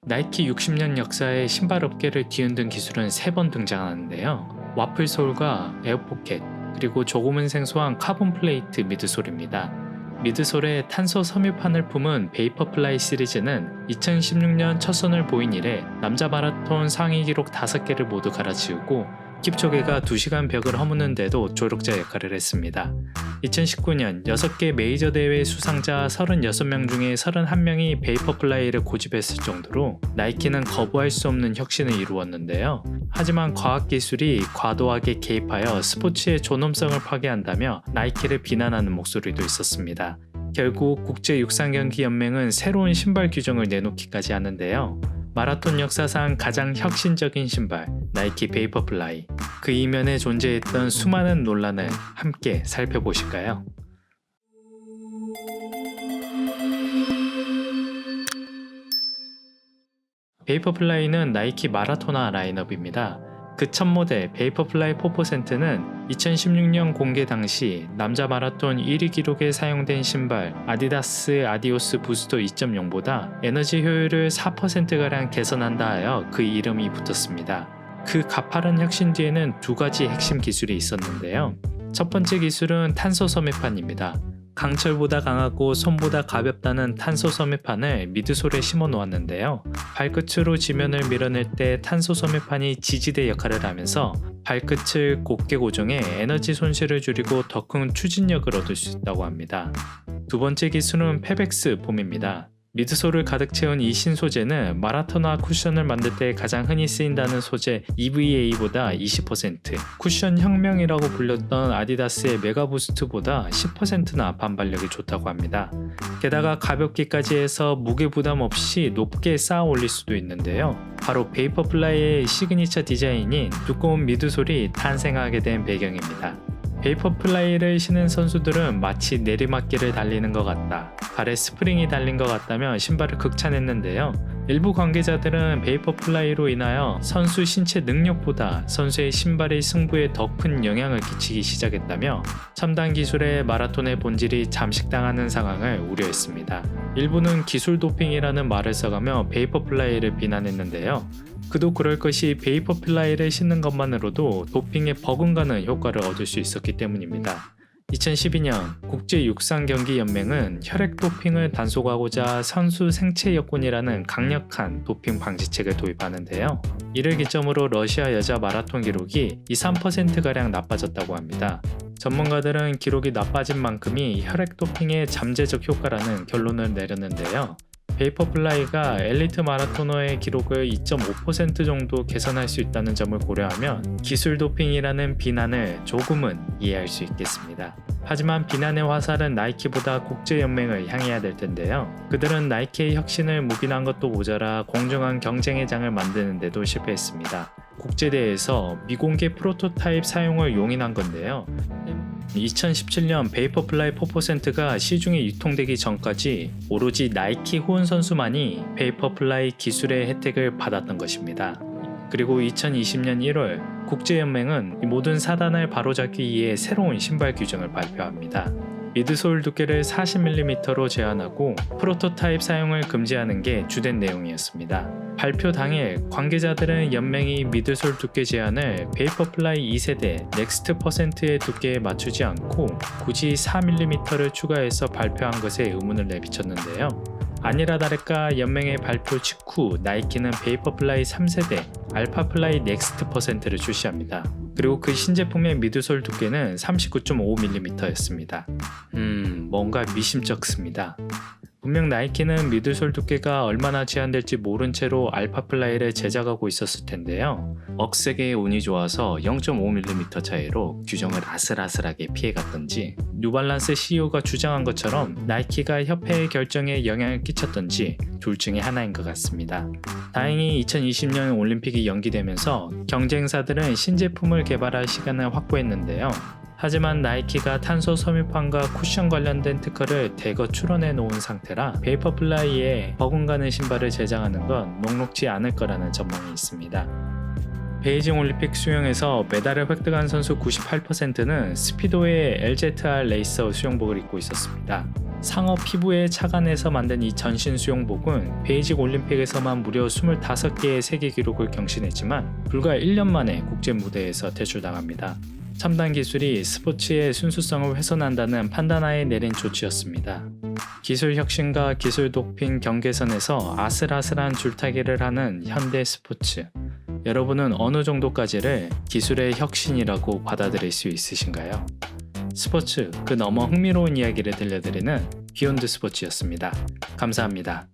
나이키 60년 역사의 신발 업계를 뒤흔든 기술은 3번 등장하는데요. 와플 솔과 에어포켓, 그리고 조금은 생소한 카본 플레이트 미드솔입니다. 미드솔의 탄소 섬유판을 품은 베이퍼플라이 시리즈는 2016년 첫 선을 보인 이래 남자 마라톤 상위 기록 5개를 모두 갈아치우고 킵초게가 2시간 벽을 허무는데도 조력자 역할을 했습니다. 2019년 6개 메이저 대회 수상자 36명 중에 31명이 베이퍼플라이를 고집했을 정도로 나이키는 거부할 수 없는 혁신을 이루었는데요. 하지만 과학기술이 과도하게 개입하여 스포츠의 존엄성을 파괴한다며 나이키를 비난하는 목소리도 있었습니다. 결국 국제육상경기연맹은 새로운 신발 규정을 내놓기까지 하는데요. 마라톤 역사상 가장 혁신적인 신발, 나이키 베이퍼플라이. 그 이면에 존재했던 수많은 논란을 함께 살펴보실까요? 베이퍼플라이는 나이키 마라토나 라인업입니다. 그 첫 모델 베이퍼플라이 4%는 2016년 공개 당시 남자 마라톤 1위 기록에 사용된 신발 아디다스 아디오스 부스터 2.0보다 에너지 효율을 4%가량 개선한다 하여 그 이름이 붙었습니다. 그 가파른 혁신 뒤에는 2가지 핵심 기술이 있었는데요. 첫 번째 기술은 탄소 섬유판입니다. 강철보다 강하고 손보다 가볍다는 탄소 섬유판을 미드솔에 심어 놓았는데요. 발끝으로 지면을 밀어낼 때 탄소 섬유판이 지지대 역할을 하면서 발끝을 곧게 고정해 에너지 손실을 줄이고 더 큰 추진력을 얻을 수 있다고 합니다. 두 번째 기술은 페벡스 폼입니다. 미드솔을 가득 채운 이 신소재는 마라토나 쿠션을 만들 때 가장 흔히 쓰인다는 소재 EVA보다 20%, 쿠션 혁명이라고 불렸던 아디다스의 메가부스트보다 10%나 반발력이 좋다고 합니다. 게다가 가볍기까지 해서 무게 부담 없이 높게 쌓아 올릴 수도 있는데요. 바로 베이퍼플라이의 시그니처 디자인인 두꺼운 미드솔이 탄생하게 된 배경입니다. 베이퍼플라이를 신은 선수들은 마치 내리막길을 달리는 것 같다, 발에 스프링이 달린 것 같다며 신발을 극찬했는데요. 일부 관계자들은 베이퍼플라이로 인하여 선수 신체 능력보다 선수의 신발이 승부에 더 큰 영향을 끼치기 시작했다며 첨단 기술의 마라톤의 본질이 잠식당하는 상황을 우려했습니다. 일부는 기술 도핑이라는 말을 써가며 베이퍼플라이를 비난했는데요. 그도 그럴 것이 베이퍼플라이를 신는 것만으로도 도핑에 버금가는 효과를 얻을 수 있었기 때문입니다. 2012년 국제육상경기연맹은 혈액 도핑을 단속하고자 선수 생체 여권이라는 강력한 도핑 방지책을 도입하는데요. 이를 기점으로 러시아 여자 마라톤 기록이 2~3%가량 나빠졌다고 합니다. 전문가들은 기록이 나빠진 만큼이 혈액 도핑의 잠재적 효과라는 결론을 내렸는데요. 베이퍼플라이가 엘리트 마라토너의 기록을 2.5% 정도 개선할 수 있다는 점을 고려하면 기술 도핑이라는 비난을 조금은 이해할 수 있겠습니다. 하지만 비난의 화살은 나이키보다 국제연맹을 향해야 될 텐데요. 그들은 나이키의 혁신을 묵인한 것도 모자라 공정한 경쟁의 장을 만드는 데도 실패했습니다. 국제대회에서 미공개 프로토타입 사용을 용인한 건데요. 2017년 베이퍼플라이 4%가 시중에 유통되기 전까지 오로지 나이키 후원 선수만이 베이퍼플라이 기술의 혜택을 받았던 것입니다. 그리고 2020년 1월 국제연맹은 이 모든 사단을 바로잡기 위해 새로운 신발 규정을 발표합니다. 미드솔 두께를 40mm로 제한하고 프로토타입 사용을 금지하는 게 주된 내용이었습니다. 발표 당일 관계자들은 연맹이 미드솔 두께 제한을 베이퍼플라이 2세대 넥스트 퍼센트의 두께에 맞추지 않고 굳이 4mm를 추가해서 발표한 것에 의문을 내비쳤는데요. 아니라 다를까 연맹의 발표 직후 나이키는 베이퍼플라이 3세대 알파플라이 넥스트 퍼센트를 출시합니다. 그리고 그 신제품의 미드솔 두께는 39.5mm였습니다. 뭔가 미심쩍습니다. 분명 나이키는 미드솔 두께가 얼마나 제한될지 모른 채로 알파플라이를 제작하고 있었을 텐데요. 억세게의 운이 좋아서 0.5mm 차이로 규정을 아슬아슬하게 피해갔던지 뉴발란스 CEO가 주장한 것처럼 나이키가 협회의 결정에 영향을 끼쳤던지 둘 중에 하나인 것 같습니다. 다행히 2020년 올림픽이 연기되면서 경쟁사들은 신제품을 개발할 시간을 확보했는데요. 하지만 나이키가 탄소 섬유판과 쿠션 관련된 특허를 대거 출원해 놓은 상태라 베이퍼플라이에 버금가는 신발을 제작하는 건 녹록지 않을 거라는 전망이 있습니다. 베이징 올림픽 수영에서 메달을 획득한 선수 98%는 스피도의 LZR 레이서 수영복을 입고 있었습니다. 상어 피부에 착안해서 만든 이 전신 수영복은 베이직 올림픽에서만 무려 25개의 세계 기록을 경신했지만 불과 1년 만에 국제 무대에서 퇴출당합니다. 첨단 기술이 스포츠의 순수성을 훼손한다는 판단하에 내린 조치였습니다. 기술 혁신과 기술 도핑 경계선에서 아슬아슬한 줄타기를 하는 현대 스포츠. 여러분은 어느 정도까지를 기술의 혁신이라고 받아들일 수 있으신가요? 스포츠 그 너머 흥미로운 이야기를 들려드리는 비욘드 스포츠였습니다. 감사합니다.